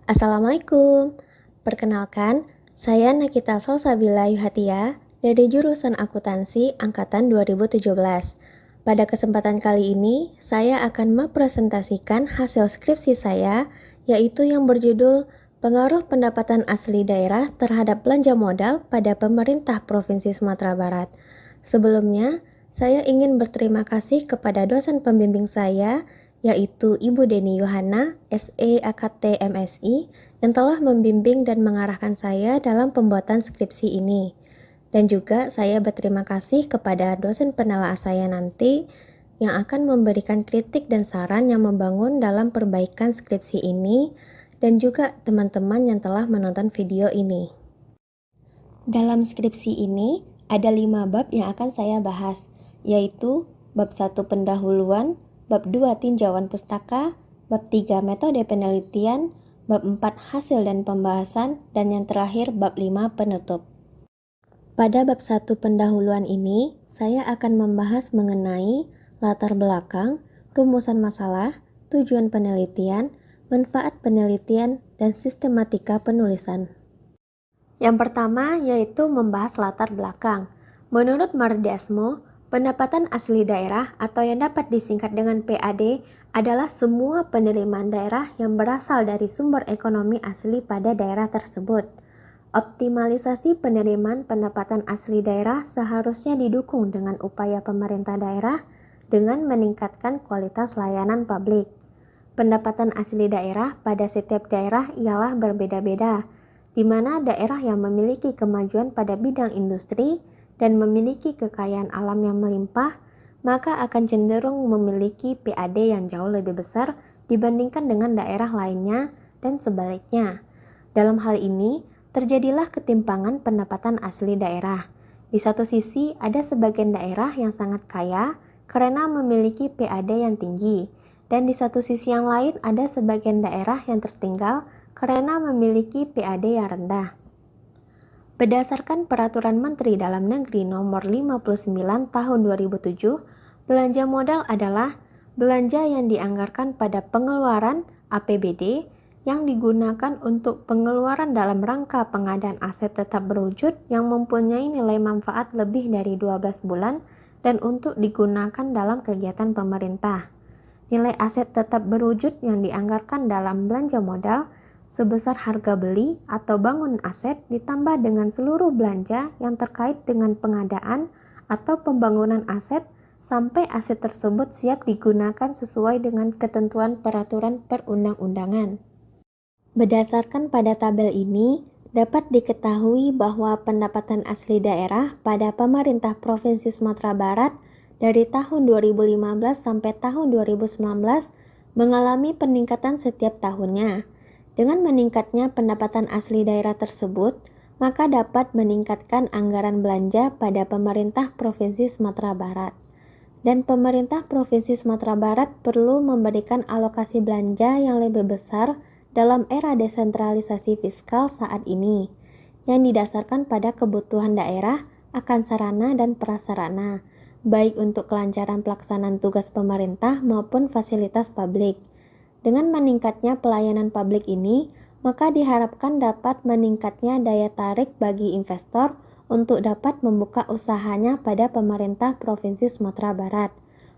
Assalamualaikum. Perkenalkan, saya Nakita Salsabila Yuhatia dari jurusan Akuntansi angkatan 2017. Pada kesempatan kali ini, saya akan mempresentasikan hasil skripsi saya, yaitu yang berjudul Pengaruh Pendapatan Asli Daerah Terhadap Belanja Modal pada Pemerintah Provinsi Sumatera Barat. Sebelumnya, saya ingin berterima kasih kepada dosen pembimbing saya, yaitu Ibu Deni Yohana, SE AKT MSI, yang telah membimbing dan mengarahkan saya dalam pembuatan skripsi ini. Dan juga saya berterima kasih kepada dosen penelaah saya nanti yang akan memberikan kritik dan saran yang membangun dalam perbaikan skripsi ini, dan juga teman-teman yang telah menonton video ini. Dalam skripsi ini, ada 5 bab yang akan saya bahas, yaitu bab 1 pendahuluan, bab 2 tinjauan pustaka, bab 3 metode penelitian, bab 4 hasil dan pembahasan, dan yang terakhir bab 5 penutup. Pada bab 1 pendahuluan ini, saya akan membahas mengenai latar belakang, rumusan masalah, tujuan penelitian, manfaat penelitian, dan sistematika penulisan. Yang pertama yaitu membahas latar belakang. Menurut Mardiasmo, pendapatan asli daerah atau yang dapat disingkat dengan PAD adalah semua penerimaan daerah yang berasal dari sumber ekonomi asli pada daerah tersebut. Optimalisasi penerimaan pendapatan asli daerah seharusnya didukung dengan upaya pemerintah daerah dengan meningkatkan kualitas layanan publik. Pendapatan asli daerah pada setiap daerah ialah berbeda-beda, di mana daerah yang memiliki kemajuan pada bidang industri dan memiliki kekayaan alam yang melimpah, maka akan cenderung memiliki PAD yang jauh lebih besar dibandingkan dengan daerah lainnya dan sebaliknya. Dalam hal ini, terjadilah ketimpangan pendapatan asli daerah. Di satu sisi, ada sebagian daerah yang sangat kaya karena memiliki PAD yang tinggi, dan di satu sisi yang lain ada sebagian daerah yang tertinggal karena memiliki PAD yang rendah. Berdasarkan Peraturan Menteri Dalam Negeri Nomor 59 Tahun 2007, belanja modal adalah belanja yang dianggarkan pada pengeluaran APBD yang digunakan untuk pengeluaran dalam rangka pengadaan aset tetap berwujud yang mempunyai nilai manfaat lebih dari 12 bulan dan untuk digunakan dalam kegiatan pemerintah. Nilai aset tetap berwujud yang dianggarkan dalam belanja modal sebesar harga beli atau bangun aset ditambah dengan seluruh belanja yang terkait dengan pengadaan atau pembangunan aset sampai aset tersebut siap digunakan sesuai dengan ketentuan peraturan perundang-undangan. Berdasarkan pada tabel ini, dapat diketahui bahwa pendapatan asli daerah pada pemerintah Provinsi Sumatera Barat dari tahun 2015 sampai tahun 2019 mengalami peningkatan setiap tahunnya. Dengan meningkatnya pendapatan asli daerah tersebut, maka dapat meningkatkan anggaran belanja pada pemerintah Provinsi Sumatera Barat. Dan pemerintah Provinsi Sumatera Barat perlu memberikan alokasi belanja yang lebih besar dalam era desentralisasi fiskal saat ini, yang didasarkan pada kebutuhan daerah akan sarana dan prasarana, baik untuk kelancaran pelaksanaan tugas pemerintah maupun fasilitas publik. Dengan meningkatnya pelayanan publik ini, maka diharapkan dapat meningkatnya daya tarik bagi investor untuk dapat membuka usahanya pada pemerintah Provinsi Sumatera Barat.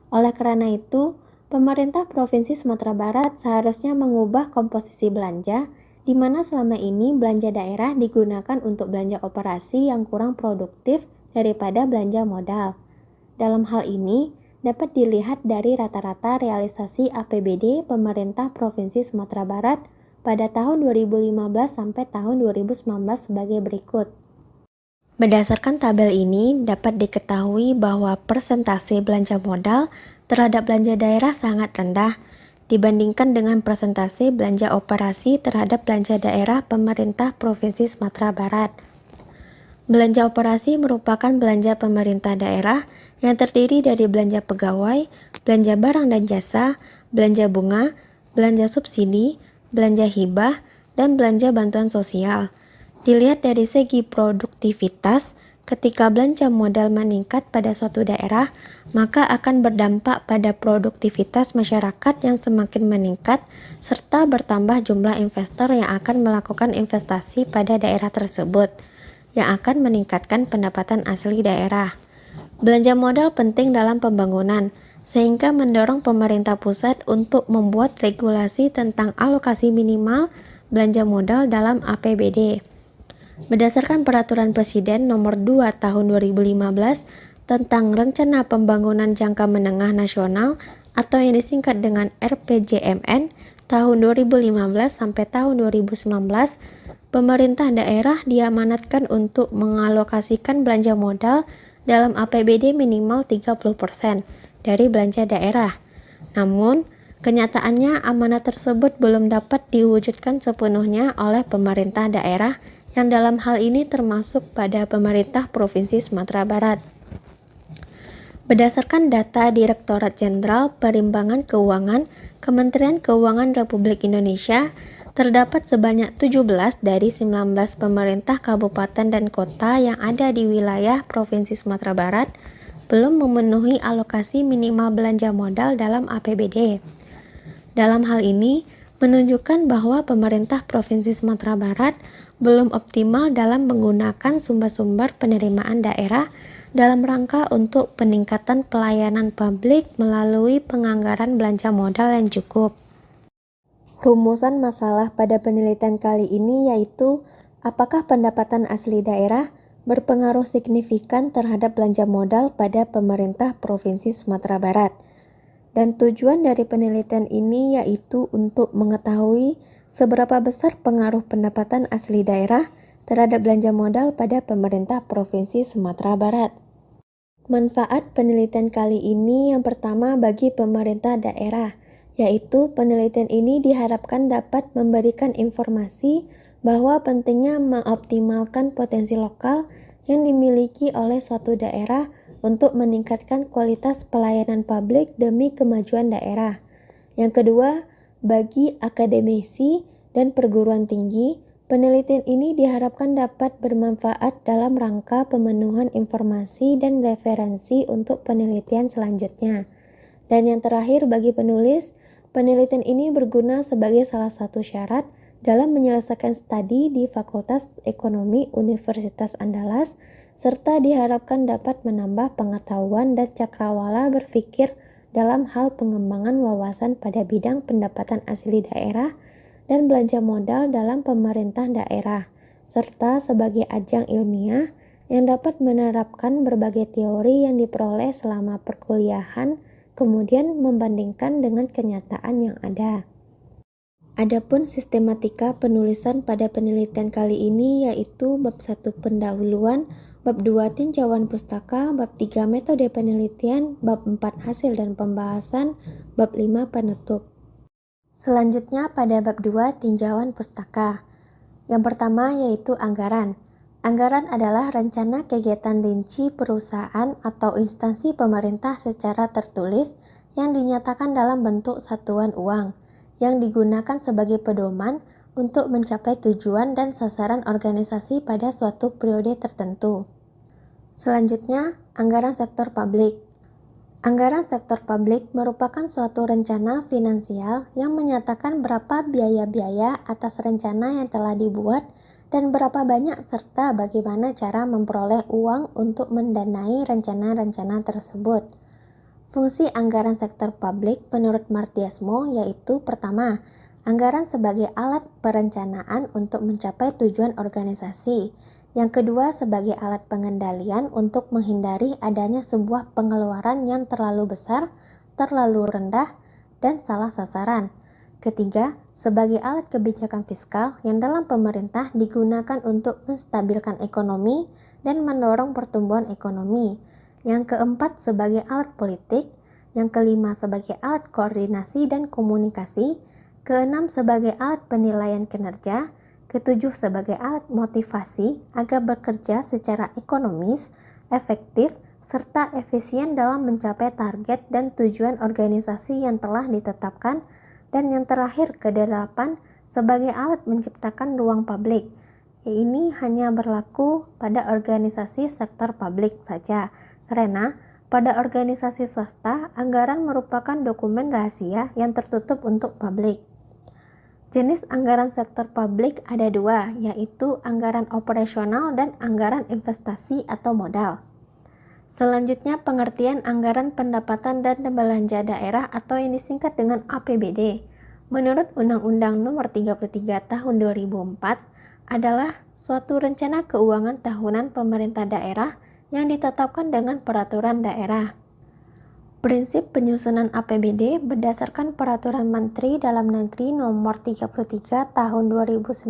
Oleh karena itu, pemerintah Provinsi Sumatera Barat seharusnya mengubah komposisi belanja, di mana selama ini belanja daerah digunakan untuk belanja operasi yang kurang produktif daripada belanja modal. Dalam hal ini, dapat dilihat dari rata-rata realisasi APBD pemerintah Provinsi Sumatera Barat pada tahun 2015 sampai tahun 2019 sebagai berikut. Berdasarkan tabel ini, dapat diketahui bahwa persentase belanja modal terhadap belanja daerah sangat rendah dibandingkan dengan persentase belanja operasi terhadap belanja daerah pemerintah Provinsi Sumatera Barat. Belanja operasi merupakan belanja pemerintah daerah yang terdiri dari belanja pegawai, belanja barang dan jasa, belanja bunga, belanja subsidi, belanja hibah, dan belanja bantuan sosial. Dilihat dari segi produktivitas, Ketika belanja modal meningkat pada suatu daerah, maka akan berdampak pada produktivitas masyarakat yang semakin meningkat, serta bertambah jumlah investor yang akan melakukan investasi pada daerah tersebut, yang akan meningkatkan pendapatan asli daerah. Belanja modal penting dalam pembangunan, sehingga mendorong pemerintah pusat untuk membuat regulasi tentang alokasi minimal belanja modal dalam APBD. Berdasarkan Peraturan Presiden Nomor 2 Tahun 2015 tentang Rencana Pembangunan Jangka Menengah Nasional atau yang disingkat dengan RPJMN tahun 2015 sampai tahun 2019, pemerintah daerah diamanatkan untuk mengalokasikan belanja modal dalam APBD minimal 30% dari belanja daerah. Namun, kenyataannya amanat tersebut belum dapat diwujudkan sepenuhnya oleh pemerintah daerah yang dalam hal ini termasuk pada pemerintah Provinsi Sumatera Barat. Berdasarkan data Direktorat Jenderal Perimbangan Keuangan Kementerian Keuangan Republik Indonesia, terdapat sebanyak 17 dari 19 pemerintah kabupaten dan kota yang ada di wilayah Provinsi Sumatera Barat belum memenuhi alokasi minimal belanja modal dalam APBD. Dalam hal ini, menunjukkan bahwa pemerintah Provinsi Sumatera Barat belum optimal dalam menggunakan sumber-sumber penerimaan daerah dalam rangka untuk peningkatan pelayanan publik melalui penganggaran belanja modal yang cukup. Rumusan masalah pada penelitian kali ini yaitu apakah pendapatan asli daerah berpengaruh signifikan terhadap belanja modal pada pemerintah Provinsi Sumatera Barat. Dan tujuan dari penelitian ini yaitu untuk mengetahui seberapa besar pengaruh pendapatan asli daerah terhadap belanja modal pada pemerintah Provinsi Sumatera Barat. Manfaat penelitian kali ini yang pertama bagi pemerintah daerah, yaitu penelitian ini diharapkan dapat memberikan informasi bahwa pentingnya mengoptimalkan potensi lokal yang dimiliki oleh suatu daerah untuk meningkatkan kualitas pelayanan publik demi kemajuan daerah. Yang kedua, bagi akademisi dan perguruan tinggi, penelitian ini diharapkan dapat bermanfaat dalam rangka pemenuhan informasi dan referensi untuk penelitian selanjutnya. Dan yang terakhir, bagi penulis, penelitian ini berguna sebagai salah satu syarat dalam menyelesaikan studi di Fakultas Ekonomi Universitas Andalas, serta diharapkan dapat menambah pengetahuan dan cakrawala berpikir dalam hal pengembangan wawasan pada bidang pendapatan asli daerah dan belanja modal dalam pemerintah daerah, serta sebagai ajang ilmiah yang dapat menerapkan berbagai teori yang diperoleh selama perkuliahan, kemudian membandingkan dengan kenyataan yang ada. Adapun sistematika penulisan pada penelitian kali ini yaitu bab 1 pendahuluan, bab 2 tinjauan pustaka, bab 3 metode penelitian, bab 4 hasil dan pembahasan, bab 5 penutup. Selanjutnya pada bab 2 tinjauan pustaka. Yang pertama yaitu anggaran. Anggaran adalah rencana kegiatan rinci perusahaan atau instansi pemerintah secara tertulis yang dinyatakan dalam bentuk satuan uang, yang digunakan sebagai pedoman untuk mencapai tujuan dan sasaran organisasi pada suatu periode tertentu. Selanjutnya, anggaran sektor publik. Anggaran sektor publik merupakan suatu rencana finansial yang menyatakan berapa biaya-biaya atas rencana yang telah dibuat dan berapa banyak serta bagaimana cara memperoleh uang untuk mendanai rencana-rencana tersebut. Fungsi anggaran sektor publik menurut Martiasmo yaitu pertama, anggaran sebagai alat perencanaan untuk mencapai tujuan organisasi. Yang kedua, sebagai alat pengendalian untuk menghindari adanya sebuah pengeluaran yang terlalu besar, terlalu rendah, dan salah sasaran. Ketiga, sebagai alat kebijakan fiskal yang dalam pemerintah digunakan untuk menstabilkan ekonomi dan mendorong pertumbuhan ekonomi. Yang keempat, sebagai alat politik. Yang kelima, sebagai alat koordinasi dan komunikasi. Keenam, sebagai alat penilaian kinerja. Ketujuh, sebagai alat motivasi agar bekerja secara ekonomis, efektif, serta efisien dalam mencapai target dan tujuan organisasi yang telah ditetapkan. Dan yang terakhir, kedelapan, sebagai alat menciptakan ruang publik. Ini hanya berlaku pada organisasi sektor publik saja, karena pada organisasi swasta, anggaran merupakan dokumen rahasia yang tertutup untuk publik. Jenis anggaran sektor publik ada dua, yaitu anggaran operasional dan anggaran investasi atau modal. Selanjutnya, pengertian anggaran pendapatan dan belanja daerah atau yang disingkat dengan APBD. Menurut Undang-Undang Nomor 33 Tahun 2004 adalah suatu rencana keuangan tahunan pemerintah daerah yang ditetapkan dengan peraturan daerah. Prinsip penyusunan APBD berdasarkan Peraturan Menteri Dalam Negeri Nomor 33 Tahun 2019,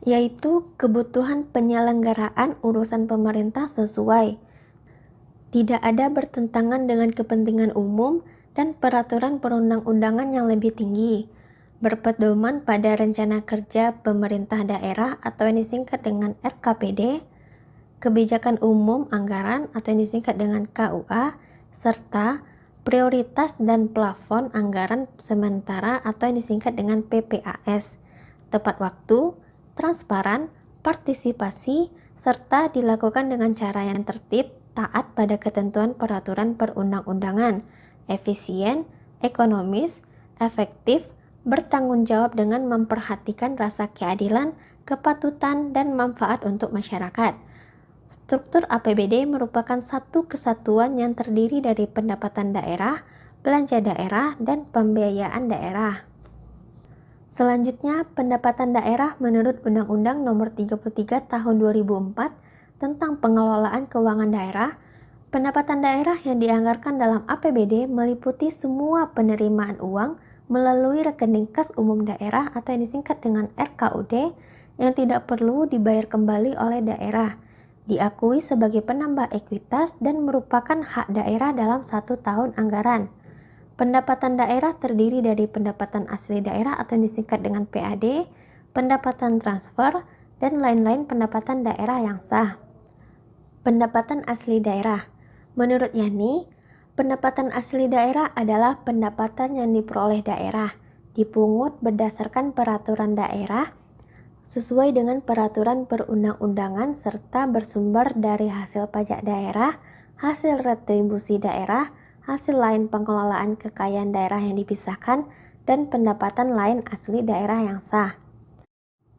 yaitu kebutuhan penyelenggaraan urusan pemerintah sesuai. Tidak ada bertentangan dengan kepentingan umum dan peraturan perundang-undangan yang lebih tinggi. Berpedoman pada rencana kerja pemerintah daerah atau yang disingkat dengan RKPD, kebijakan umum anggaran atau yang disingkat dengan KUA, serta prioritas dan plafon anggaran sementara atau yang disingkat dengan PPAS, tepat waktu, transparan, partisipasi, serta dilakukan dengan cara yang tertib, taat pada ketentuan peraturan perundang-undangan, efisien, ekonomis, efektif, bertanggung jawab dengan memperhatikan rasa keadilan, kepatutan, dan manfaat untuk masyarakat. Struktur APBD merupakan satu kesatuan yang terdiri dari pendapatan daerah, belanja daerah, dan pembiayaan daerah. Selanjutnya, pendapatan daerah menurut Undang-Undang Nomor 33 Tahun 2004 tentang pengelolaan keuangan daerah. Pendapatan daerah yang dianggarkan dalam APBD meliputi semua penerimaan uang melalui rekening kas umum daerah atau yang disingkat dengan RKUD yang tidak perlu dibayar kembali oleh daerah, diakui sebagai penambah ekuitas dan merupakan hak daerah dalam satu tahun anggaran. Pendapatan daerah terdiri dari pendapatan asli daerah atau yang disingkat dengan PAD, pendapatan transfer, dan lain-lain pendapatan daerah yang sah. Pendapatan asli daerah. Menurut Yani, pendapatan asli daerah adalah pendapatan yang diperoleh daerah, dipungut berdasarkan peraturan daerah, sesuai dengan peraturan perundang-undangan serta bersumber dari hasil pajak daerah, hasil retribusi daerah, hasil lain pengelolaan kekayaan daerah yang dipisahkan, dan pendapatan lain asli daerah yang sah.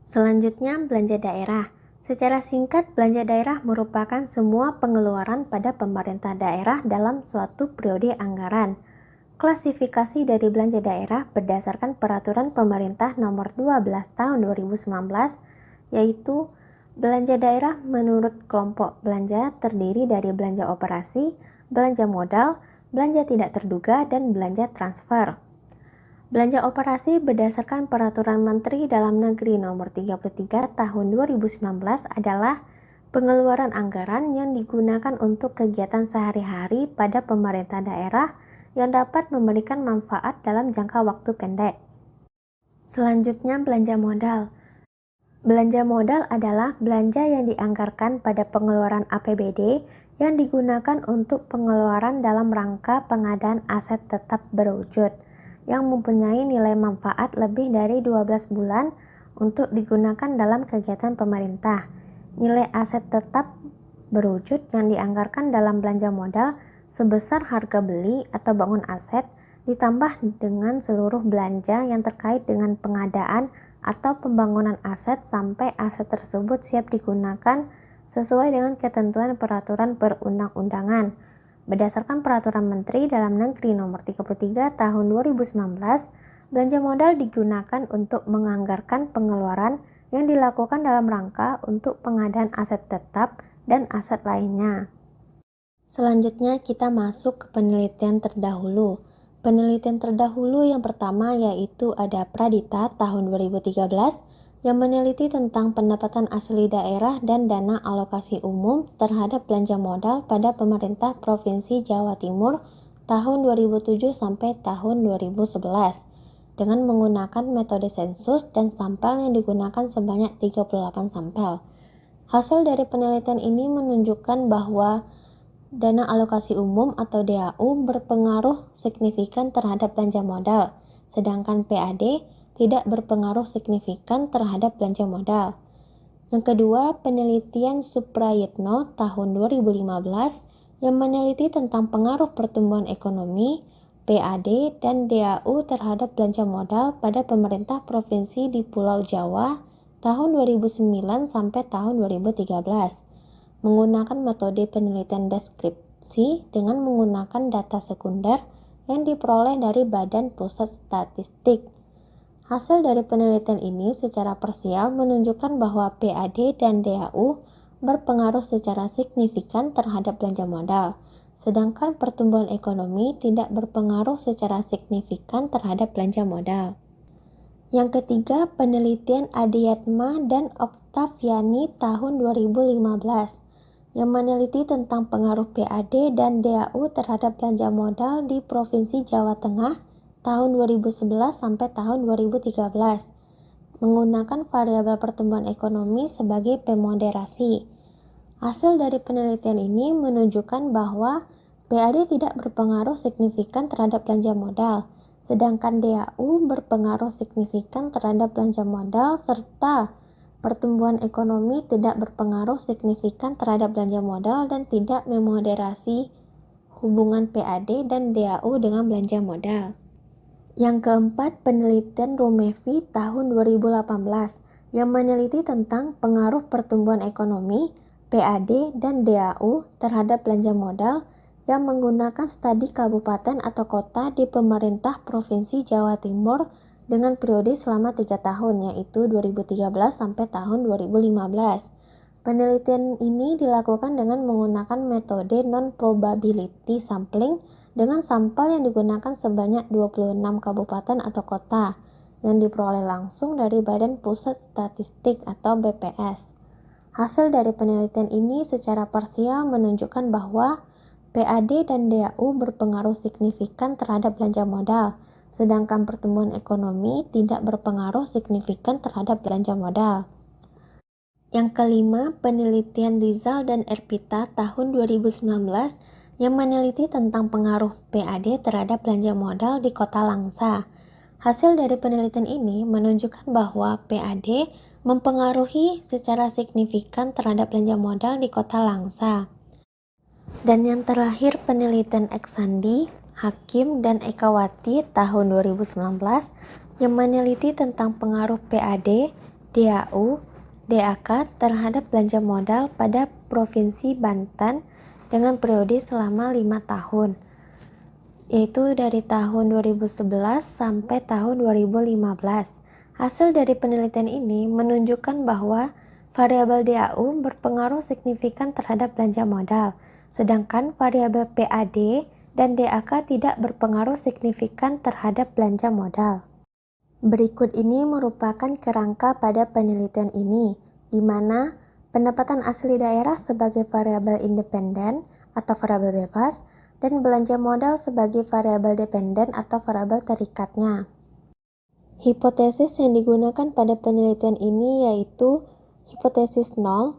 Selanjutnya, belanja daerah. Secara singkat, belanja daerah merupakan semua pengeluaran pada pemerintah daerah dalam suatu periode anggaran. Klasifikasi dari belanja daerah berdasarkan Peraturan Pemerintah Nomor 12 Tahun 2019, yaitu belanja daerah menurut kelompok belanja terdiri dari belanja operasi, belanja modal, belanja tidak terduga, dan belanja transfer. Belanja operasi berdasarkan Peraturan Menteri Dalam Negeri Nomor 33 Tahun 2019 adalah pengeluaran anggaran yang digunakan untuk kegiatan sehari-hari pada pemerintah daerah yang dapat memberikan manfaat dalam jangka waktu pendek. Selanjutnya, belanja modal. Belanja modal adalah belanja yang dianggarkan pada pengeluaran APBD yang digunakan untuk pengeluaran dalam rangka pengadaan aset tetap berwujud yang mempunyai nilai manfaat lebih dari 12 bulan untuk digunakan dalam kegiatan pemerintah. Nilai aset tetap berwujud yang dianggarkan dalam belanja modal sebesar harga beli atau bangun aset ditambah dengan seluruh belanja yang terkait dengan pengadaan atau pembangunan aset sampai aset tersebut siap digunakan sesuai dengan ketentuan peraturan perundang-undangan. Berdasarkan Peraturan Menteri Dalam Negeri Nomor 33 Tahun 2019, belanja modal digunakan untuk menganggarkan pengeluaran yang dilakukan dalam rangka untuk pengadaan aset tetap dan aset lainnya. Selanjutnya kita masuk ke penelitian terdahulu. Penelitian terdahulu yang pertama yaitu ada Pradita tahun 2013 yang meneliti tentang pendapatan asli daerah dan dana alokasi umum terhadap belanja modal pada pemerintah Provinsi Jawa Timur tahun 2007 sampai tahun 2011 dengan menggunakan metode sensus dan sampel yang digunakan sebanyak 38 sampel. Hasil dari penelitian ini menunjukkan bahwa dana alokasi umum atau DAU berpengaruh signifikan terhadap belanja modal, sedangkan PAD tidak berpengaruh signifikan terhadap belanja modal. Yang kedua, penelitian Suprayitno tahun 2015 yang meneliti tentang pengaruh pertumbuhan ekonomi, PAD, dan DAU terhadap belanja modal pada pemerintah provinsi di Pulau Jawa tahun 2009 sampai tahun 2013, menggunakan metode penelitian deskripsi dengan menggunakan data sekunder yang diperoleh dari Badan Pusat Statistik. Hasil dari penelitian ini secara parsial menunjukkan bahwa PAD dan DAU berpengaruh secara signifikan terhadap belanja modal, sedangkan pertumbuhan ekonomi tidak berpengaruh secara signifikan terhadap belanja modal. Yang ketiga, penelitian Adiatma dan Oktaviani tahun 2015 yang meneliti tentang pengaruh PAD dan DAU terhadap belanja modal di Provinsi Jawa Tengah tahun 2011 sampai tahun 2013, menggunakan variabel pertumbuhan ekonomi sebagai pemoderasi. Hasil dari penelitian ini menunjukkan bahwa PAD tidak berpengaruh signifikan terhadap belanja modal, sedangkan DAU berpengaruh signifikan terhadap belanja modal, serta pertumbuhan ekonomi tidak berpengaruh signifikan terhadap belanja modal dan tidak memoderasi hubungan PAD dan DAU dengan belanja modal. Yang keempat, penelitian Rumevi tahun 2018 yang meneliti tentang pengaruh pertumbuhan ekonomi, PAD, dan DAU terhadap belanja modal yang menggunakan studi kabupaten atau kota di pemerintah Provinsi Jawa Timur dengan periode selama 3 tahun, yaitu 2013 sampai tahun 2015. Penelitian ini dilakukan dengan menggunakan metode non-probability sampling dengan sampel yang digunakan sebanyak 26 kabupaten atau kota yang diperoleh langsung dari Badan Pusat Statistik atau BPS. Hasil dari penelitian ini secara parsial menunjukkan bahwa PAD dan DAU berpengaruh signifikan terhadap belanja modal, sedangkan pertumbuhan ekonomi tidak berpengaruh signifikan terhadap belanja modal. Yang kelima, penelitian Rizal dan Erpita tahun 2019 yang meneliti tentang pengaruh PAD terhadap belanja modal di Kota Langsa. Hasil dari penelitian ini menunjukkan bahwa PAD mempengaruhi secara signifikan terhadap belanja modal di Kota Langsa. Dan yang terakhir, penelitian Eksandi, Hakim, dan Ekawati tahun 2019 yang meneliti tentang pengaruh PAD, DAU, DAK terhadap belanja modal pada Provinsi Banten dengan periode selama 5 tahun, yaitu dari tahun 2011 sampai tahun 2015. Hasil dari penelitian ini menunjukkan bahwa variabel DAU berpengaruh signifikan terhadap belanja modal, sedangkan variabel PAD dan DAK tidak berpengaruh signifikan terhadap belanja modal. Berikut ini merupakan kerangka pada penelitian ini, di mana pendapatan asli daerah sebagai variabel independen atau variabel bebas, dan belanja modal sebagai variabel dependen atau variabel terikatnya. Hipotesis yang digunakan pada penelitian ini yaitu hipotesis 0,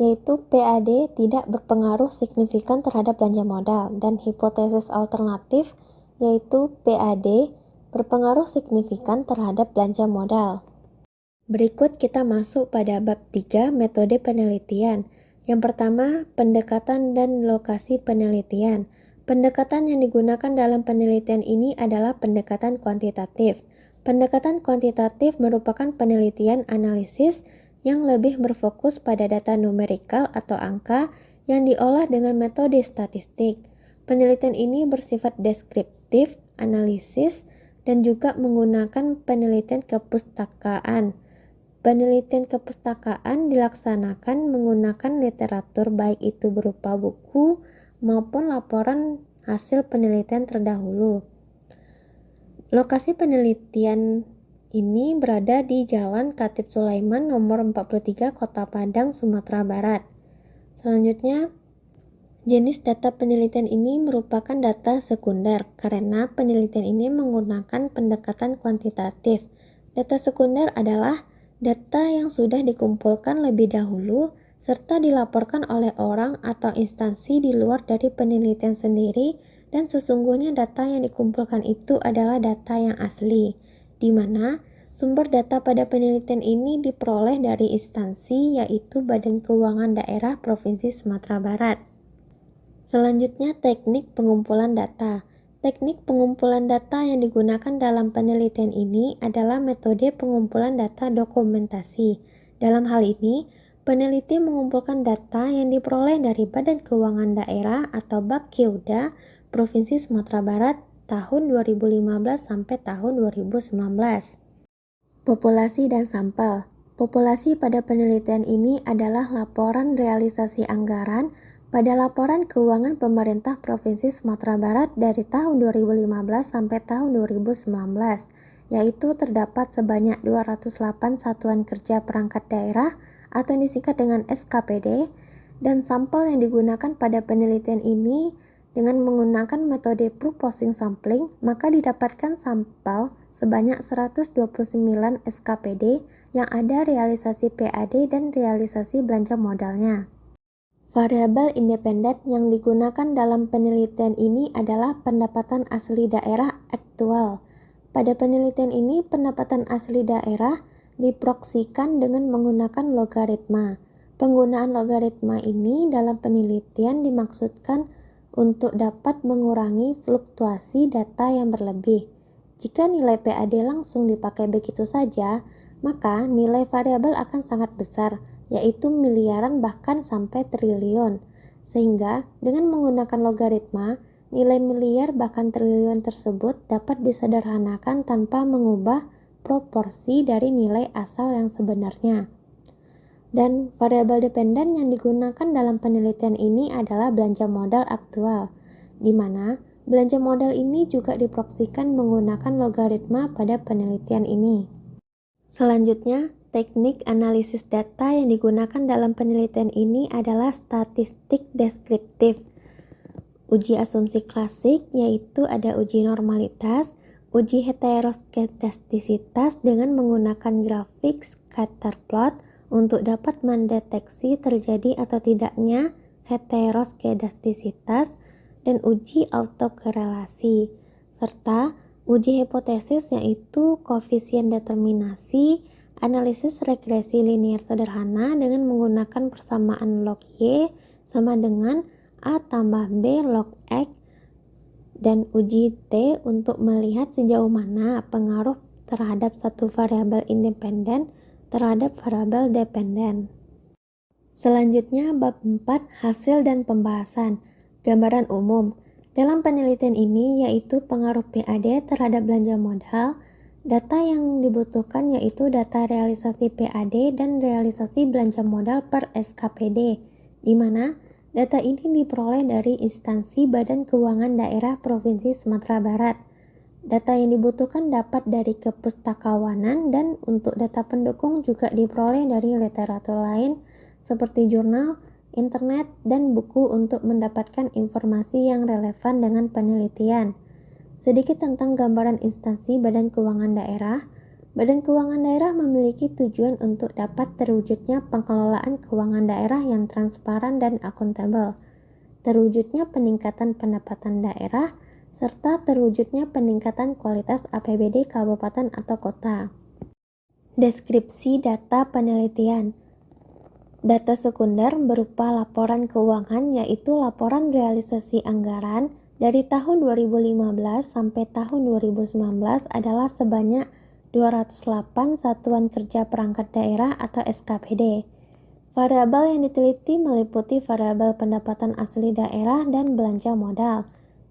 yaitu PAD tidak berpengaruh signifikan terhadap belanja modal, dan hipotesis alternatif yaitu PAD berpengaruh signifikan terhadap belanja modal. Berikut kita masuk pada bab 3 metode penelitian. Yang pertama, pendekatan dan lokasi penelitian. Pendekatan yang digunakan dalam penelitian ini adalah pendekatan kuantitatif. Pendekatan kuantitatif merupakan penelitian analisis yang lebih berfokus pada data numerikal atau angka yang diolah dengan metode statistik. Penelitian ini bersifat deskriptif, analisis, dan juga menggunakan penelitian kepustakaan. Penelitian kepustakaan dilaksanakan menggunakan literatur baik itu berupa buku maupun laporan hasil penelitian terdahulu. Lokasi penelitian ini berada di Jalan Khatib Sulaiman nomor 43 Kota Padang, Sumatera Barat. Selanjutnya, jenis data penelitian ini merupakan data sekunder karena penelitian ini menggunakan pendekatan kuantitatif. Data sekunder adalah data yang sudah dikumpulkan lebih dahulu serta dilaporkan oleh orang atau instansi di luar dari penelitian sendiri, dan sesungguhnya data yang dikumpulkan itu adalah data yang asli, di mana Sumber data pada penelitian ini diperoleh dari instansi yaitu Badan Keuangan Daerah Provinsi Sumatera Barat. Selanjutnya, teknik pengumpulan data. Teknik pengumpulan data yang digunakan dalam penelitian ini adalah metode pengumpulan data dokumentasi. Dalam hal ini, peneliti mengumpulkan data yang diperoleh dari Badan Keuangan Daerah atau Bakkeuda Provinsi Sumatera Barat tahun 2015 sampai tahun 2019. Populasi dan sampel. Populasi pada penelitian ini adalah laporan realisasi anggaran pada laporan keuangan pemerintah Provinsi Sumatera Barat dari tahun 2015 sampai tahun 2019, yaitu terdapat sebanyak 208 satuan kerja perangkat daerah atau yang disingkat dengan SKPD, dan sampel yang digunakan pada penelitian ini dengan menggunakan metode proposing sampling, maka didapatkan sampel sebanyak 129 SKPD yang ada realisasi PAD dan realisasi belanja modalnya. Variabel independen yang digunakan dalam penelitian ini adalah pendapatan asli daerah aktual. Pada penelitian ini, pendapatan asli daerah diproyeksikan dengan menggunakan logaritma. Penggunaan logaritma ini dalam penelitian dimaksudkan untuk dapat mengurangi fluktuasi data yang berlebih. Jika nilai PAD langsung dipakai begitu saja, maka nilai variabel akan sangat besar, yaitu miliaran bahkan sampai triliun. Sehingga dengan menggunakan logaritma, nilai miliar bahkan triliun tersebut dapat disederhanakan tanpa mengubah proporsi dari nilai asal yang sebenarnya. Dan variabel dependen yang digunakan dalam penelitian ini adalah belanja modal aktual, di mana belanja modal ini juga diproyeksikan menggunakan logaritma pada penelitian ini. Selanjutnya, teknik analisis data yang digunakan dalam penelitian ini adalah statistik deskriptif. Uji asumsi klasik yaitu ada uji normalitas, uji heteroskedastisitas dengan menggunakan grafik scatter plot untuk dapat mendeteksi terjadi atau tidaknya heteroskedastisitas, dan uji autokorelasi, serta uji hipotesis yaitu koefisien determinasi, analisis regresi linear sederhana dengan menggunakan persamaan log Y sama dengan A tambah B log X, dan uji T untuk melihat sejauh mana pengaruh terhadap satu variabel independen terhadap variabel dependen. Selanjutnya, bab 4, hasil dan pembahasan. Gambaran umum. Dalam penelitian ini yaitu pengaruh PAD terhadap belanja modal. Data yang dibutuhkan yaitu data realisasi PAD dan realisasi belanja modal per SKPD, di mana data ini diperoleh dari instansi Badan Keuangan Daerah Provinsi Sumatera Barat. Data yang dibutuhkan dapat dari kepustakawanan, dan untuk data pendukung juga diperoleh dari literatur lain seperti jurnal, internet, dan buku untuk mendapatkan informasi yang relevan dengan penelitian. Sedikit tentang gambaran instansi Badan Keuangan Daerah. Badan Keuangan Daerah memiliki tujuan untuk dapat terwujudnya pengelolaan keuangan daerah yang transparan dan akuntabel, terwujudnya peningkatan pendapatan daerah, serta terwujudnya peningkatan kualitas APBD kabupaten atau kota. Deskripsi data penelitian. Data sekunder berupa laporan keuangan yaitu laporan realisasi anggaran dari tahun 2015 sampai tahun 2019 adalah sebanyak 208 satuan kerja perangkat daerah atau SKPD. Variabel yang diteliti meliputi variabel pendapatan asli daerah dan belanja modal.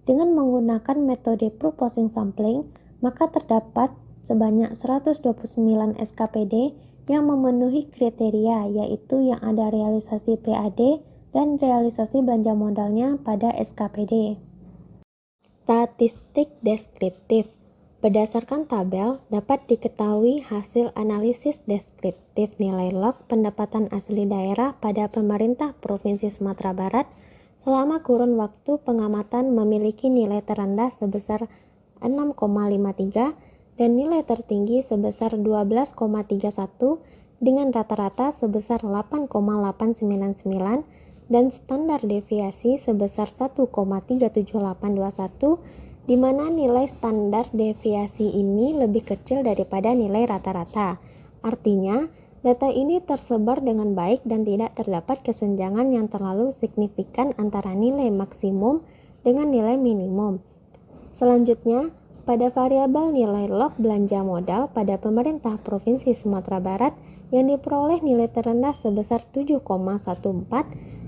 Dengan menggunakan metode proposing sampling, maka terdapat sebanyak 129 SKPD yang memenuhi kriteria, yaitu yang ada realisasi PAD dan realisasi belanja modalnya pada SKPD. Statistik deskriptif. Berdasarkan tabel, dapat diketahui hasil analisis deskriptif nilai log pendapatan asli daerah pada pemerintah Provinsi Sumatera Barat selama kurun waktu pengamatan memiliki nilai terendah sebesar 6,53 dan nilai tertinggi sebesar 12,31 dengan rata-rata sebesar 8,899 dan standar deviasi sebesar 1,37821 di mana nilai standar deviasi ini lebih kecil daripada nilai rata-rata. Artinya, data ini tersebar dengan baik dan tidak terdapat kesenjangan yang terlalu signifikan antara nilai maksimum dengan nilai minimum. Selanjutnya, pada variabel nilai log belanja modal pada pemerintah Provinsi Sumatera Barat yang diperoleh nilai terendah sebesar 7,14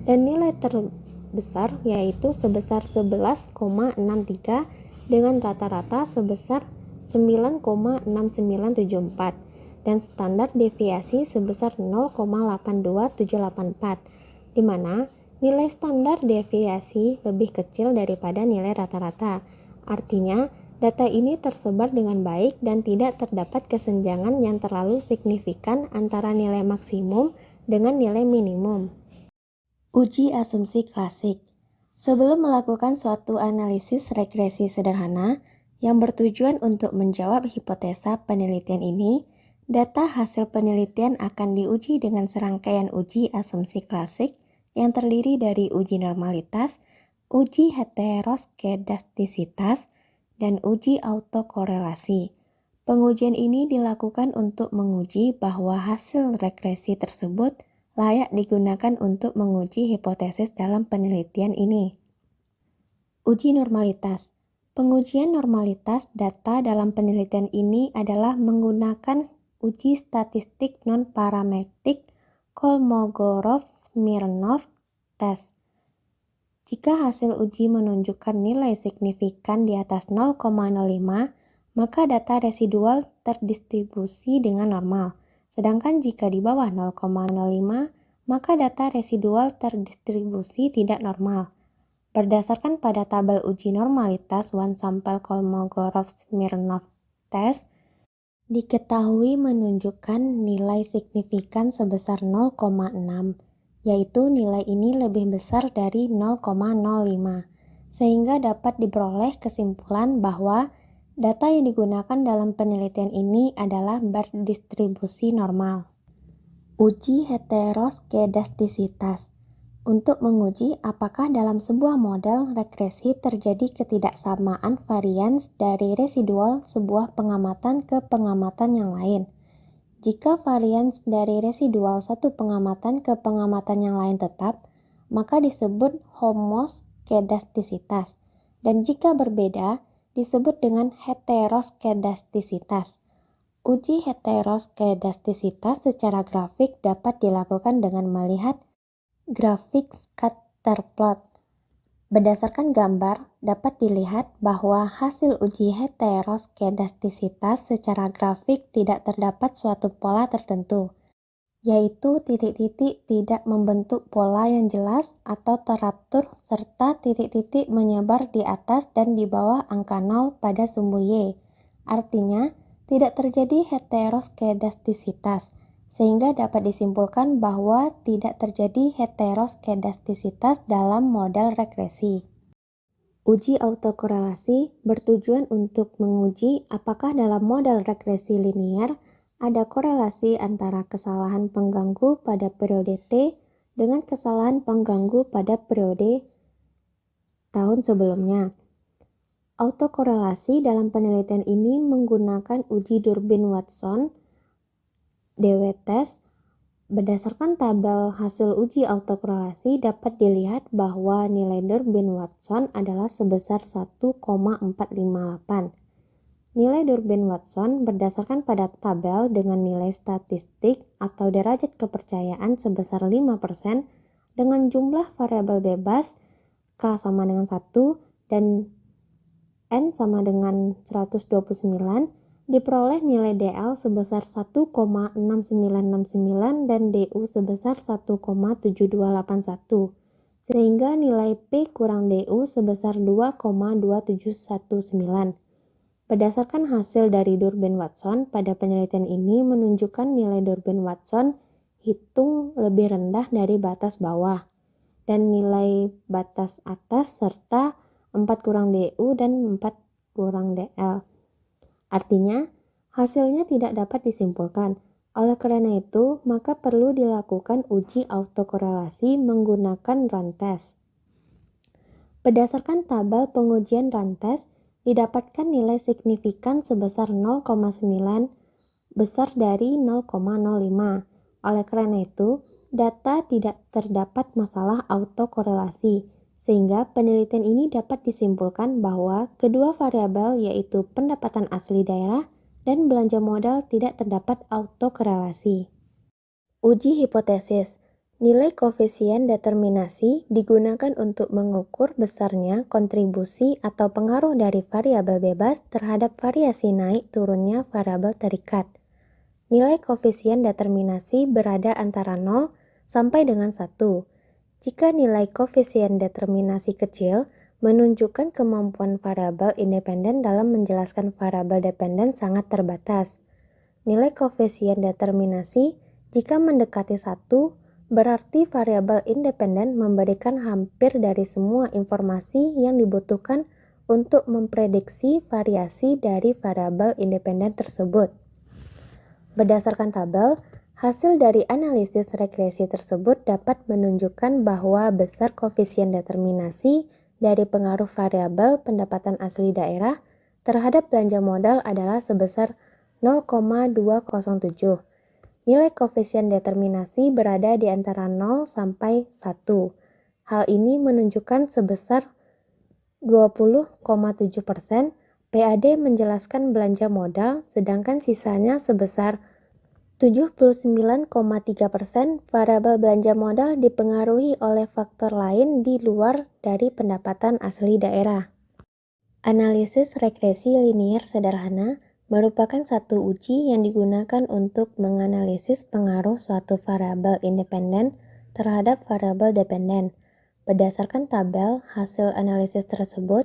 dan nilai terbesar yaitu sebesar 11,63 dengan rata-rata sebesar 9,6974 dan standar deviasi sebesar 0,82784, di mana nilai standar deviasi lebih kecil daripada nilai rata-rata. Artinya, data ini tersebar dengan baik dan tidak terdapat kesenjangan yang terlalu signifikan antara nilai maksimum dengan nilai minimum. Uji asumsi klasik. Sebelum melakukan suatu analisis regresi sederhana yang bertujuan untuk menjawab hipotesa penelitian ini, data hasil penelitian akan diuji dengan serangkaian uji asumsi klasik yang terdiri dari uji normalitas, uji heteroskedastisitas, dan uji autokorelasi. Pengujian ini dilakukan untuk menguji bahwa hasil regresi tersebut layak digunakan untuk menguji hipotesis dalam penelitian ini. Uji normalitas. Pengujian normalitas data dalam penelitian ini adalah menggunakan uji statistik non-parametrik Kolmogorov-Smirnov test. Jika hasil uji menunjukkan nilai signifikan di atas 0,05, maka data residual terdistribusi dengan normal. Sedangkan jika di bawah 0,05, maka data residual terdistribusi tidak normal. Berdasarkan pada tabel uji normalitas one sample Kolmogorov-Smirnov test, diketahui menunjukkan nilai signifikan sebesar 0,6, yaitu nilai ini lebih besar dari 0,05, sehingga dapat diperoleh kesimpulan bahwa data yang digunakan dalam penelitian ini adalah berdistribusi normal. Uji heteroskedastisitas. Untuk menguji apakah dalam sebuah model regresi terjadi ketidaksamaan varians dari residual sebuah pengamatan ke pengamatan yang lain. Jika varians dari residual satu pengamatan ke pengamatan yang lain tetap, maka disebut homoskedastisitas, dan jika berbeda, disebut dengan heteroskedastisitas. Uji heteroskedastisitas secara grafik dapat dilakukan dengan melihat grafik scatter plot. Berdasarkan gambar, dapat dilihat bahwa hasil uji heteroskedastisitas secara grafik tidak terdapat suatu pola tertentu, yaitu titik-titik tidak membentuk pola yang jelas atau teratur serta titik-titik menyebar di atas dan di bawah angka 0 pada sumbu Y. Artinya, tidak terjadi heteroskedastisitas, sehingga dapat disimpulkan bahwa tidak terjadi heteroskedastisitas dalam model regresi. Uji autokorelasi bertujuan untuk menguji apakah dalam model regresi linear ada korelasi antara kesalahan pengganggu pada periode T dengan kesalahan pengganggu pada periode tahun sebelumnya. Autokorelasi dalam penelitian ini menggunakan uji Durbin-Watson DW test. Berdasarkan tabel hasil uji autokorelasi dapat dilihat bahwa nilai Durbin-Watson adalah sebesar 1,458. Nilai Durbin-Watson berdasarkan pada tabel dengan nilai statistik atau derajat kepercayaan sebesar 5% dengan jumlah variabel bebas K sama dengan 1 dan N sama dengan 129, diperoleh nilai DL sebesar 1,6969 dan DU sebesar 1,7281, sehingga nilai P kurang DU sebesar 2,2719. Berdasarkan hasil dari Durbin-Watson, pada penelitian ini menunjukkan nilai Durbin-Watson hitung lebih rendah dari batas bawah, dan nilai batas atas serta 4 kurang DU dan 4 kurang DL. Artinya, hasilnya tidak dapat disimpulkan. Oleh karena itu, maka perlu dilakukan uji autokorelasi menggunakan run test. Berdasarkan tabel pengujian run test, didapatkan nilai signifikan sebesar 0,9 besar dari 0,05. Oleh karena itu, data tidak terdapat masalah autokorelasi, sehingga penelitian ini dapat disimpulkan bahwa kedua variabel yaitu pendapatan asli daerah dan belanja modal tidak terdapat autokorelasi. Uji hipotesis. Nilai koefisien determinasi digunakan untuk mengukur besarnya kontribusi atau pengaruh dari variabel bebas terhadap variasi naik turunnya variabel terikat. Nilai koefisien determinasi berada antara 0 sampai dengan 1. Jika nilai koefisien determinasi kecil, menunjukkan kemampuan variabel independen dalam menjelaskan variabel dependen sangat terbatas. Nilai koefisien determinasi jika mendekati 1, berarti variabel independen memberikan hampir dari semua informasi yang dibutuhkan untuk memprediksi variasi dari variabel independen tersebut. Berdasarkan tabel, hasil dari analisis regresi tersebut dapat menunjukkan bahwa besar koefisien determinasi dari pengaruh variabel pendapatan asli daerah terhadap belanja modal adalah sebesar 0,207. Nilai koefisien determinasi berada di antara 0 sampai 1. Hal ini menunjukkan sebesar 20,7% PAD menjelaskan belanja modal, sedangkan sisanya sebesar 79,3% variabel belanja modal dipengaruhi oleh faktor lain di luar dari pendapatan asli daerah. Analisis regresi linier sederhana merupakan satu uji yang digunakan untuk menganalisis pengaruh suatu variabel independen terhadap variabel dependen. Berdasarkan tabel hasil analisis tersebut,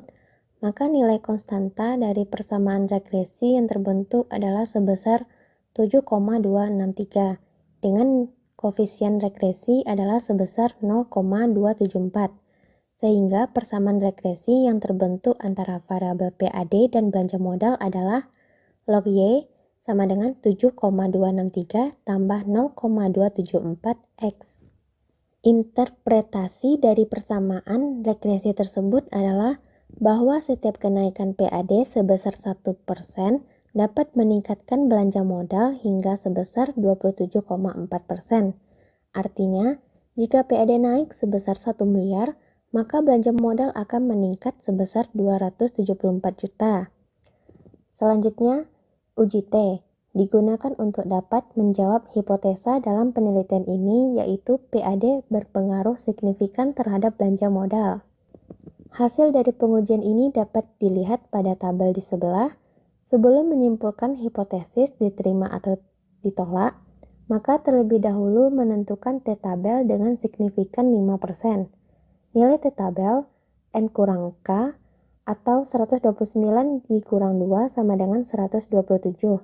maka nilai konstanta dari persamaan regresi yang terbentuk adalah sebesar 7,263, dengan koefisien regresi adalah sebesar 0,274. Sehingga persamaan regresi yang terbentuk antara variabel PAD dan belanja modal adalah log Y sama dengan 7,263 tambah 0,274 X. Interpretasi dari persamaan regresi tersebut adalah bahwa setiap kenaikan PAD sebesar 1% dapat meningkatkan belanja modal hingga sebesar 27,4%. Artinya, jika PAD naik sebesar 1 miliar, maka belanja modal akan meningkat sebesar 274 juta. Selanjutnya, uji T digunakan untuk dapat menjawab hipotesa dalam penelitian ini, yaitu PAD berpengaruh signifikan terhadap belanja modal. Hasil dari pengujian ini dapat dilihat pada tabel di sebelah. Sebelum menyimpulkan hipotesis diterima atau ditolak, maka terlebih dahulu menentukan T-tabel dengan signifikan 5%. Nilai T-tabel N kurang K atau 129 dikurang 2 sama dengan 127.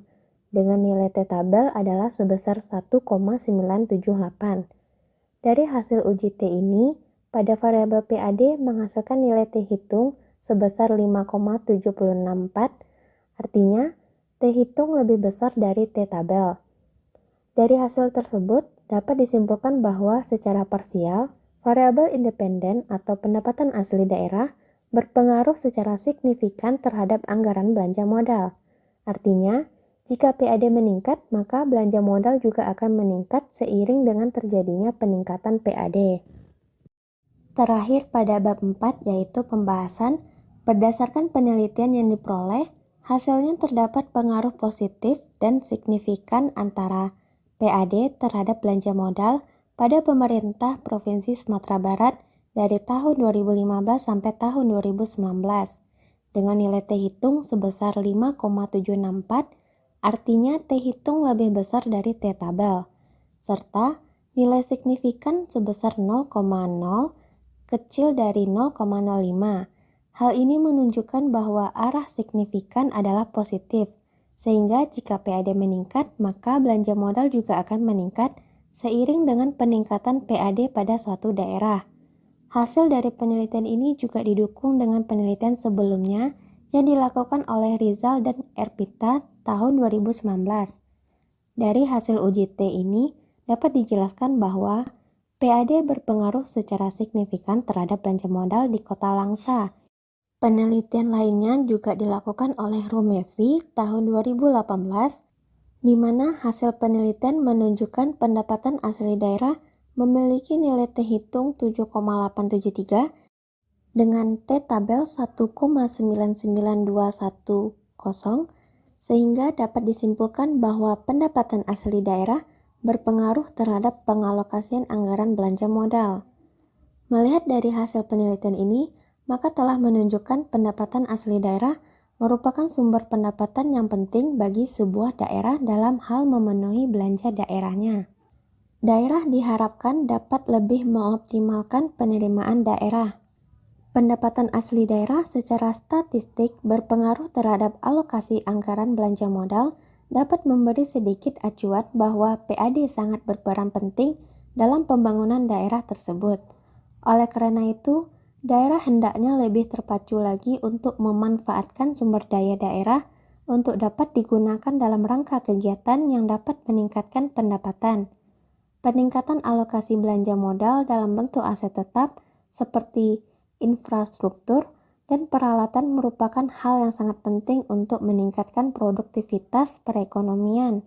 Dengan nilai T-tabel adalah sebesar 1,978. Dari hasil uji T ini, pada variabel PAD menghasilkan nilai T hitung sebesar 5,764, artinya T hitung lebih besar dari T-tabel. Dari hasil tersebut, dapat disimpulkan bahwa secara parsial, variabel independen atau pendapatan asli daerah berpengaruh secara signifikan terhadap anggaran belanja modal. Artinya, jika PAD meningkat, maka belanja modal juga akan meningkat seiring dengan terjadinya peningkatan PAD. Terakhir pada bab 4 yaitu pembahasan, berdasarkan penelitian yang diperoleh, hasilnya terdapat pengaruh positif dan signifikan antara PAD terhadap belanja modal pada pemerintah Provinsi Sumatera Barat dari tahun 2015 sampai tahun 2019 dengan nilai T hitung sebesar 5,764, artinya T hitung lebih besar dari T tabel, serta nilai signifikan sebesar 0,0 kecil dari 0,05. Hal ini menunjukkan bahwa arah signifikan adalah positif, sehingga jika PAD meningkat, maka belanja modal juga akan meningkat seiring dengan peningkatan PAD pada suatu daerah. Hasil dari penelitian ini juga didukung dengan penelitian sebelumnya yang dilakukan oleh Rizal dan Erpita tahun 2019. Dari hasil uji T ini dapat dijelaskan bahwa PAD berpengaruh secara signifikan terhadap belanja modal di Kota Langsa. Penelitian lainnya juga dilakukan oleh Rumevi tahun 2018, di mana hasil penelitian menunjukkan pendapatan asli daerah memiliki nilai T hitung 7,873 dengan T tabel 1,99210, sehingga dapat disimpulkan bahwa pendapatan asli daerah berpengaruh terhadap pengalokasian anggaran belanja modal. Melihat dari hasil penelitian ini, maka telah menunjukkan pendapatan asli daerah merupakan sumber pendapatan yang penting bagi sebuah daerah dalam hal memenuhi belanja daerahnya. Daerah diharapkan dapat lebih mengoptimalkan penerimaan daerah. Pendapatan asli daerah secara statistik berpengaruh terhadap alokasi anggaran belanja modal dapat memberi sedikit acuan bahwa PAD sangat berperan penting dalam pembangunan daerah tersebut. Oleh karena itu, daerah hendaknya lebih terpacu lagi untuk memanfaatkan sumber daya daerah untuk dapat digunakan dalam rangka kegiatan yang dapat meningkatkan pendapatan. Peningkatan alokasi belanja modal dalam bentuk aset tetap seperti infrastruktur dan peralatan merupakan hal yang sangat penting untuk meningkatkan produktivitas perekonomian.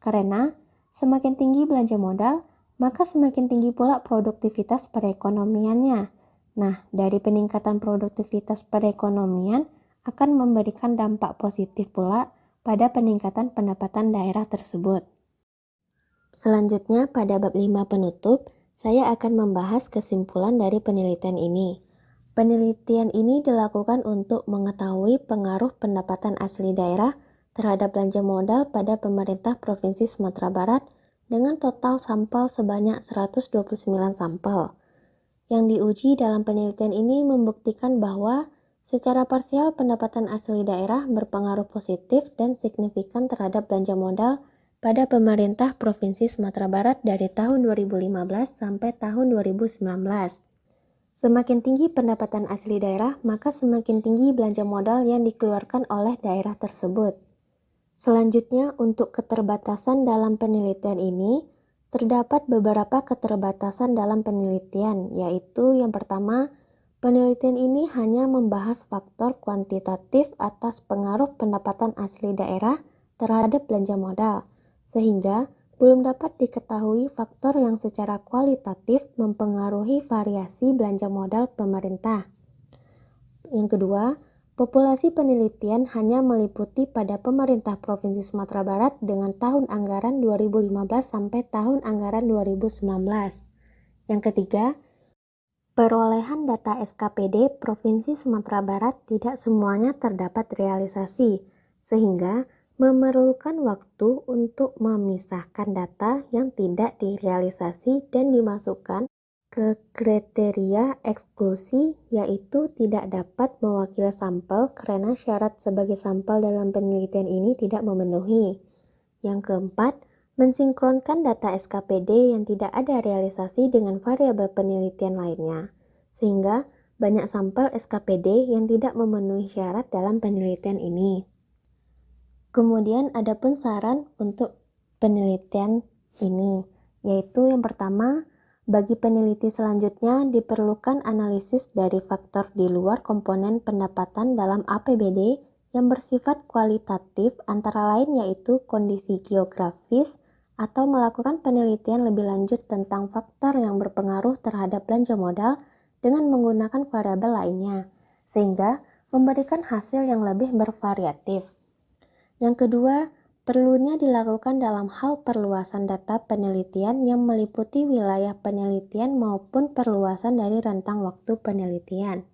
Karena semakin tinggi belanja modal, maka semakin tinggi pula produktivitas perekonomiannya. Nah, dari peningkatan produktivitas perekonomian akan memberikan dampak positif pula pada peningkatan pendapatan daerah tersebut. Selanjutnya, pada bab 5 penutup, saya akan membahas kesimpulan dari penelitian ini. Penelitian ini dilakukan untuk mengetahui pengaruh pendapatan asli daerah terhadap belanja modal pada pemerintah Provinsi Sumatera Barat dengan total sampel sebanyak 129 sampel. Yang diuji dalam penelitian ini membuktikan bahwa secara parsial pendapatan asli daerah berpengaruh positif dan signifikan terhadap belanja modal pada pemerintah Provinsi Sumatera Barat dari tahun 2015 sampai tahun 2019. Semakin tinggi pendapatan asli daerah, maka semakin tinggi belanja modal yang dikeluarkan oleh daerah tersebut. Selanjutnya, untuk keterbatasan dalam penelitian ini, terdapat beberapa keterbatasan dalam penelitian, yaitu yang pertama, penelitian ini hanya membahas faktor kuantitatif atas pengaruh pendapatan asli daerah terhadap belanja modal, sehingga belum dapat diketahui faktor yang secara kualitatif mempengaruhi variasi belanja modal pemerintah. Yang kedua, populasi penelitian hanya meliputi pada pemerintah Provinsi Sumatera Barat dengan tahun anggaran 2015 sampai tahun anggaran 2019. Yang ketiga, perolehan data SKPD Provinsi Sumatera Barat tidak semuanya terdapat realisasi, sehingga memerlukan waktu untuk memisahkan data yang tidak direalisasi dan dimasukkan ke kriteria eksklusi, yaitu tidak dapat mewakili sampel karena syarat sebagai sampel dalam penelitian ini tidak memenuhi. Yang keempat, mensinkronkan data SKPD yang tidak ada realisasi dengan variabel penelitian lainnya, sehingga banyak sampel SKPD yang tidak memenuhi syarat dalam penelitian ini. Kemudian ada pun saran untuk penelitian ini, yaitu yang pertama, bagi peneliti selanjutnya diperlukan analisis dari faktor di luar komponen pendapatan dalam APBD yang bersifat kualitatif, antara lain yaitu kondisi geografis, atau melakukan penelitian lebih lanjut tentang faktor yang berpengaruh terhadap belanja modal dengan menggunakan variabel lainnya, sehingga memberikan hasil yang lebih bervariatif. Yang kedua, perlunya dilakukan dalam hal perluasan data penelitian yang meliputi wilayah penelitian maupun perluasan dari rentang waktu penelitian.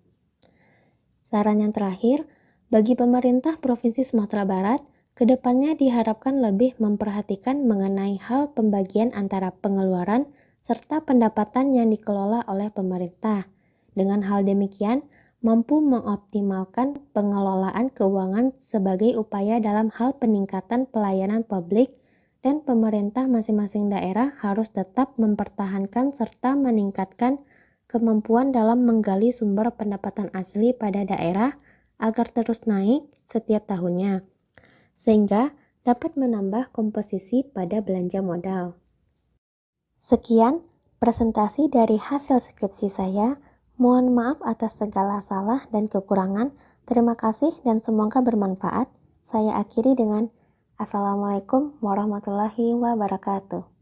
Saran yang terakhir, bagi pemerintah Provinsi Sumatera Barat, kedepannya diharapkan lebih memperhatikan mengenai hal pembagian antara pengeluaran serta pendapatan yang dikelola oleh pemerintah. Dengan hal demikian, mampu mengoptimalkan pengelolaan keuangan sebagai upaya dalam hal peningkatan pelayanan publik, dan pemerintah masing-masing daerah harus tetap mempertahankan serta meningkatkan kemampuan dalam menggali sumber pendapatan asli pada daerah agar terus naik setiap tahunnya, sehingga dapat menambah komposisi pada belanja modal. Sekian presentasi dari hasil skripsi saya. Mohon maaf atas segala salah dan kekurangan. Terima kasih dan semoga bermanfaat. Saya akhiri dengan Assalamualaikum warahmatullahi wabarakatuh.